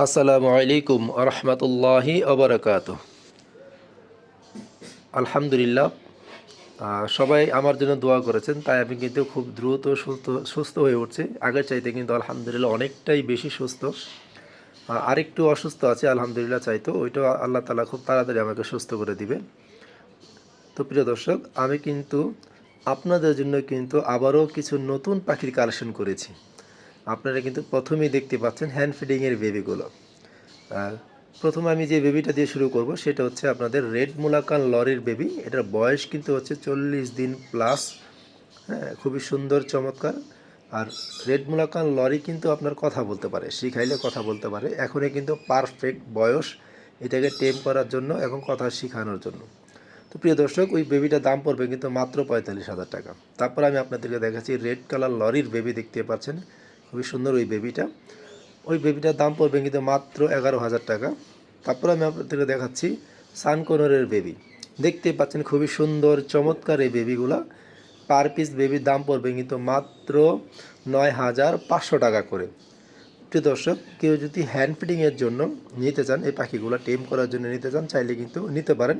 আসসালামু আলাইকুম আরহামতুল্লাহি আবরাকাতুহ। আলহামদুলিল্লাহ, সবাই আমার জন্য দোয়া করেছেন, তাই আমি কিন্তু খুব দ্রুত সুস্থ হয়ে উঠছি। আগের চাইতে কিন্তু আলহামদুলিল্লাহ অনেকটাই বেশি সুস্থ। আরেকটু অসুস্থ আছে আলহামদুলিল্লাহ, চাইতো ওইটা আল্লাহ তাআলা খুব তাড়াতাড়ি আমাকে সুস্থ করে দিবে। তো প্রিয় দর্শক, আমি কিন্তু আপনাদের জন্য কিন্তু আবারও কিছু নতুন পাখির কালেকশন করেছি। আপনারা কিন্তু প্রথমেই দেখতে পাচ্ছেন হ্যান্ড ফিডিংয়ের বেবিগুলো। আর প্রথমে আমি যে বেবিটা দিয়ে শুরু করব সেটা হচ্ছে আপনাদের রেড মুলাকান লরির বেবি। এটার বয়স কিন্তু হচ্ছে 40 দিন প্লাস। হ্যাঁ, খুবই সুন্দর চমৎকার। আর রেড মুলাকান লরি কিন্তু আপনার কথা বলতে পারে, শিখাইলে কথা বলতে পারে। এখনই কিন্তু পারফেক্ট বয়স এটাকে টেম করার জন্য এবং কথা শেখানোর জন্য। তো প্রিয় দর্শক, ওই বেবিটার দাম পড়বে কিন্তু মাত্র 45,000 টাকা। তারপর আমি আপনাদেরকে দেখাচ্ছি রেড কালার লরির বেবি, দেখতে পাচ্ছেন খুবই সুন্দর ওই বেবিটা। ওই বেবিটার দাম পড়বে কিন্তু মাত্র 11,000 টাকা। তারপর আমি আপনাদেরকে দেখাচ্ছি সানকোনরের বেবি, দেখতে পাচ্ছেন খুবই সুন্দর চমৎকার এই বেবিগুলা। পার পিস বেবির দাম পড়বে কিন্তু মাত্র 9,500 টাকা করে। প্রিয় দর্শক, কেউ যদি হ্যান্ড ফিডিংয়ের জন্য নিতে চান, এই পাখিগুলো টেম করার জন্য নিতে চান, চাইলে কিন্তু নিতে পারেন।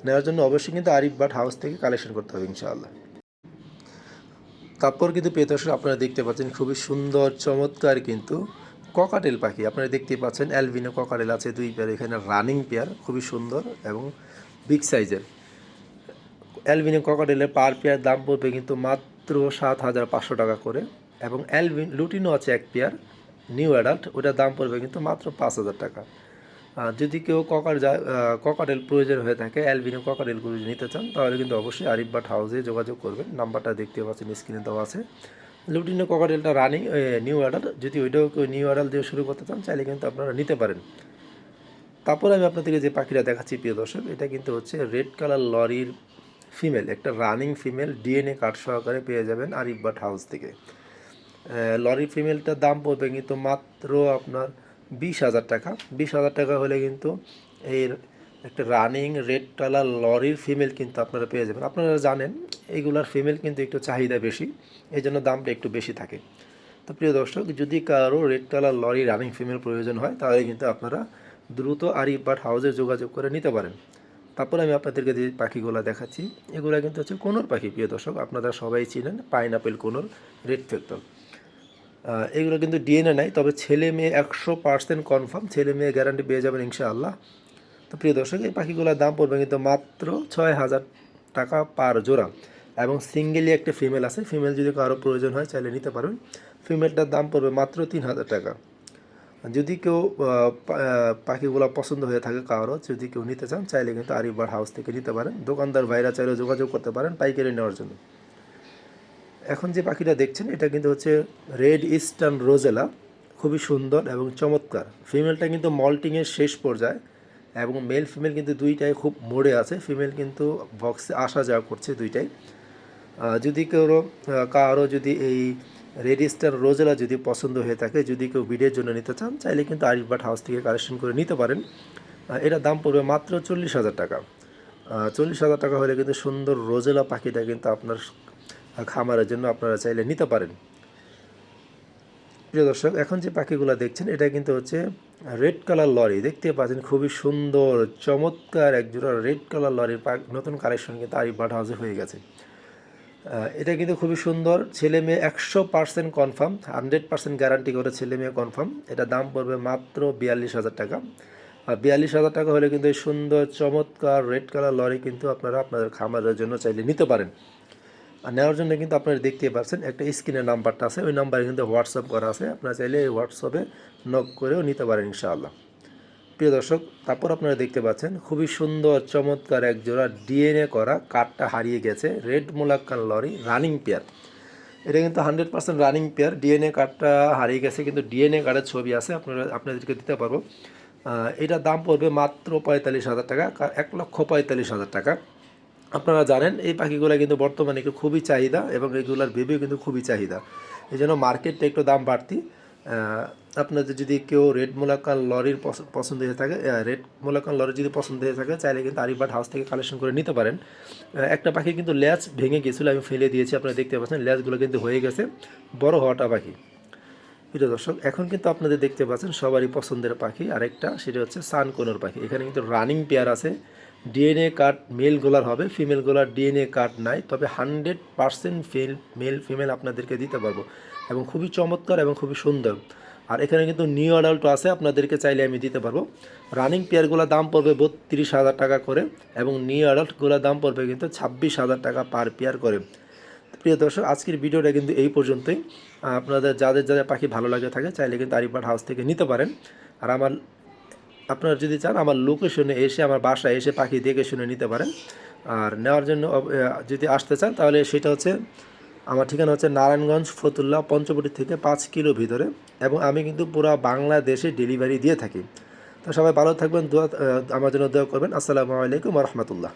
নেওয়ার জন্য অবশ্যই কিন্তু আরিফ বার্ড হাউস থেকে কালেকশন করতে হবে ইনশাআল্লাহ। তারপর কিন্তু প্রিয় দর্শক, আপনারা দেখতে পাচ্ছেন খুবই সুন্দর চমৎকার কিন্তু ককাটেল পাখি। আপনারা দেখতে পাচ্ছেন অ্যালবিনো ককাটেল আছে 2 পেয়ার, এখানে রানিং পেয়ার, খুবই সুন্দর এবং বিগ সাইজের। অ্যালবিনো ককাটেলের পার পেয়ার দাম পড়বে কিন্তু মাত্র 7,500 টাকা করে। এবং লুটিনো আছে 1 পেয়ার নিউ অ্যাডাল্ট, ওটার দাম পড়বে কিন্তু মাত্র 5,000 টাকা। যদি কেউ ককাটেল প্রয়োজন হয়ে থাকে, অ্যালবিনো ককাটেলগুলো নিতে চান, তাহলে কিন্তু অবশ্যই আরিফ বার্ড হাউসে যোগাযোগ করবেন। নাম্বারটা দেখতে পাচ্ছেন স্ক্রিনে দেওয়া আছে। লুটিনো ককাটেলটা রানিং নিউ অ্যাডাল্ট, যদি ওইটাও কেউ নিউ অ্যাডাল্ট দিয়ে শুরু করতে চান, চাইলে কিন্তু আপনারা নিতে পারেন। তারপর আমি আপনাদেরকে যে পাখিটা দেখাচ্ছি প্রিয় দর্শক, এটা কিন্তু হচ্ছে রেড কালার লরির ফিমেল, একটা রানিং ফিমেল, ডিএনএ কার্ড সহকারে পেয়ে যাবেন আরিফ বার্ড হাউস থেকে। লরি ফিমেলটার দাম পড়বে কিন্তু মাত্র আপনার 20,000 টাকা। 20,000 টাকা হলে কিন্তু এই একটা রানিং রেড কালার লরির ফিমেল কিন্তু আপনারা পেয়ে যাবেন। আপনারা জানেন এইগুলার ফিমেল কিন্তু একটু চাহিদা বেশি, এই জন্য দামটা একটু বেশি থাকে। তো প্রিয় দর্শক, যদি কারো red colour lorry running female প্রয়োজন হয়, তাহলে কিন্তু আপনারা দ্রুত আরিফ বার্ড হাউসে যোগাযোগ করে নিতে পারেন। তারপর আমি আপনাদেরকে যে পাখিগুলো দেখাচ্ছি, এগুলো কিন্তু হচ্ছে কোনোর পাখি। প্রিয় দর্শক, আপনারা সবাই চিনেন পাইনাপেল কোনোর, রেড ফেক্টর। এগুলো কিন্তু ডিএনএ নাই, তবে ছেলে মেয়ে 100% কনফার্ম, ছেলে মেয়ে গ্যারান্টি পেয়ে যাবেন ইনশাআল্লাহ। তো প্রিয় দর্শক, এই পাখিগুলোর দাম পড়বে কিন্তু মাত্র 6,000 টাকা পার জোড়া। এবং সিঙ্গেলি একটা ফিমেল আছে, ফিমেল যদি কারো প্রয়োজন হয় চাইলে নিতে পারবেন। ফিমেলটার দাম পড়বে মাত্র 3,000 টাকা। যদি কেউ পাখিগুলো পছন্দ হয়ে থাকে কারো, যদি কেউ নিতে চান, চাইলে কিন্তু আরিফ বার্ড হাউস থেকে নিতে পারেন। দোকানদার ভাইরা চাইলে যোগাযোগ করতে পারেন পাইকারি নেওয়ার জন্য। এখন যে পাখিটা দেখছেন, এটা কিন্তু হচ্ছে রেড ইস্টার্ন রোজেলা, খুবই সুন্দর এবং চমৎকার। ফিমেলটা কিন্তু মল্টিংয়ের শেষ পর্যায়ে, এবং মেল ফিমেল কিন্তু দুইটাই খুব মোড়ে আছে। ফিমেল কিন্তু বক্সে আসা যাওয়া করছে দুইটাই। যদি কারো যদি এই রেড ইস্টার্ন রোজেলা যদি পছন্দ হয়ে থাকে, যদি কেউ ভিডিওর জন্য নিতে চান, চাইলে কিন্তু আরিফ বার্ড হাউস থেকে কালেকশন করে নিতে পারেন। এটার দাম পড়বে মাত্র 40,000 টাকা। 40,000 টাকা হলে কিন্তু সুন্দর রোজেলা পাখিটা কিন্তু আপনার খামারের জন্য আপনারা চাইলে নিতে পারেন। প্রিয় দর্শক, এখন যে পাখিগুলো দেখছেন, এটা কিন্তু হচ্ছে রেড কালার লরি, দেখতে পাচ্ছেন খুবই সুন্দর চমৎকার একজোড়া রেড কালার লরির নতুন কালেকশন কিন্তু আরিফ বার্ড হাউসে হয়ে গেছে। এটা কিন্তু খুবই সুন্দর, ছেলে মেয়ে 100% কনফার্ম, 100% গ্যারান্টি করে ছেলে মেয়ে কনফার্ম। এটা দাম পড়বে মাত্র 42,000 টাকা। আর 42,000 টাকা হলে কিন্তু এই সুন্দর চমৎকার রেড কালার লরি কিন্তু আপনারা আপনাদের খামারের জন্য চাইলে নিতে পারেন। আর নেওয়ার জন্য কিন্তু আপনারা দেখতে পাচ্ছেন একটা স্ক্রিনের নাম্বারটা আছে, ওই নাম্বারে কিন্তু হোয়াটসঅ্যাপ করা আছে, আপনারা চাইলে এই হোয়াটসঅ্যাপে নক করেও নিতে পারেন ইনশাআল্লাহ। প্রিয় দর্শক, তারপর আপনারা দেখতে পাচ্ছেন খুবই সুন্দর চমৎকার এক জোড়া ডিএনএ করা, কার্ডটা হারিয়ে গেছে, রেড মুলাক্কান লরি রানিং পেয়ার। এটা কিন্তু 100% রানিং পেয়ার। ডিএনএ কার্ডটা হারিয়ে গেছে, কিন্তু ডিএনএ কার্ডের ছবি আছে, আপনাদেরকে দিতে পারবো। এটার দাম পড়বে মাত্র 45,000 টাকা, 1,45,000 টাকা। আপনারা জানেন এই পাখিগুলো কিন্তু বর্তমানে একটু খুবই চাহিদা, এবং এগুলার বেবিও কিন্তু খুবই চাহিদা, এই জন্য মার্কেটটা একটু দাম বাড়তি। আপনাদের যদি কেউ রেড মুলাক্কান লরির পছন্দ হয়ে থাকে, রেড মুলাক্কান লরি যদি পছন্দ হয়ে থাকে, চাইলে কিন্তু আরিফ বার্ড হাউস থেকে কালেকশন করে নিতে পারেন। একটা পাখি কিন্তু ল্যাজ ভেঙে গেছিলো, আমি ফেলে দিয়েছি, আপনারা দেখতে পাচ্ছেন ল্যাজগুলো কিন্তু হয়ে গেছে, বড় হওয়াটা পাখি। প্রিয় দর্শক, এখন কিন্তু আপনাদের দেখতে পাচ্ছেন সবারই পছন্দের পাখি আরেকটা, সেটা হচ্ছে সানকোনোর পাখি। এখানে কিন্তু রানিং পেয়ার আছে, ডিএনএ কার্ড মেল গোলার হবে, ফিমেল গোলার ডিএনএ কার্ড নাই, তবে 100% মেল ফিমেল আপনাদেরকে দিতে পারবো এবং খুবই চমৎকার এবং খুবই সুন্দর। আর এখানে কিন্তু নিউ অ্যাডাল্টও আছে, আপনাদেরকে চাইলে আমি দিতে পারবো। রানিং পেয়ারগুলোর দাম পড়বে 32,000 টাকা করে এবং নিউ অ্যাডাল্টগুলোর দাম পড়বে কিন্তু 26,000 টাকা পার পেয়ার করে। প্রিয় দর্শক, আজকের ভিডিওটা কিন্তু এই পর্যন্তই। আপনাদের যাদের যাদের পাখি ভালো লাগে থাকে চাইলে কিন্তু আরিফ বার্ড হাউস থেকে নিতে পারেন। আর আপনারা যদি চান আমার লোকেশনে এসে, আমার বাসায় এসে পাখি দেখে শুনে নিতে পারেন। আর নেওয়ার জন্য যদি আসতে চান তাহলে সেটা হচ্ছে, আমার ঠিকানা হচ্ছে নারায়ণগঞ্জ ফতুল্লা পঞ্চবটি থেকে 5 কিলো ভিতরে, এবং আমি কিন্তু পুরো বাংলাদেশে ডেলিভারি দিয়ে থাকি। তো সবাই ভালো থাকবেন, আমার জন্য দোয়া করবেন। আসসালামু আলাইকুম ওয়া রাহমাতুল্লাহ।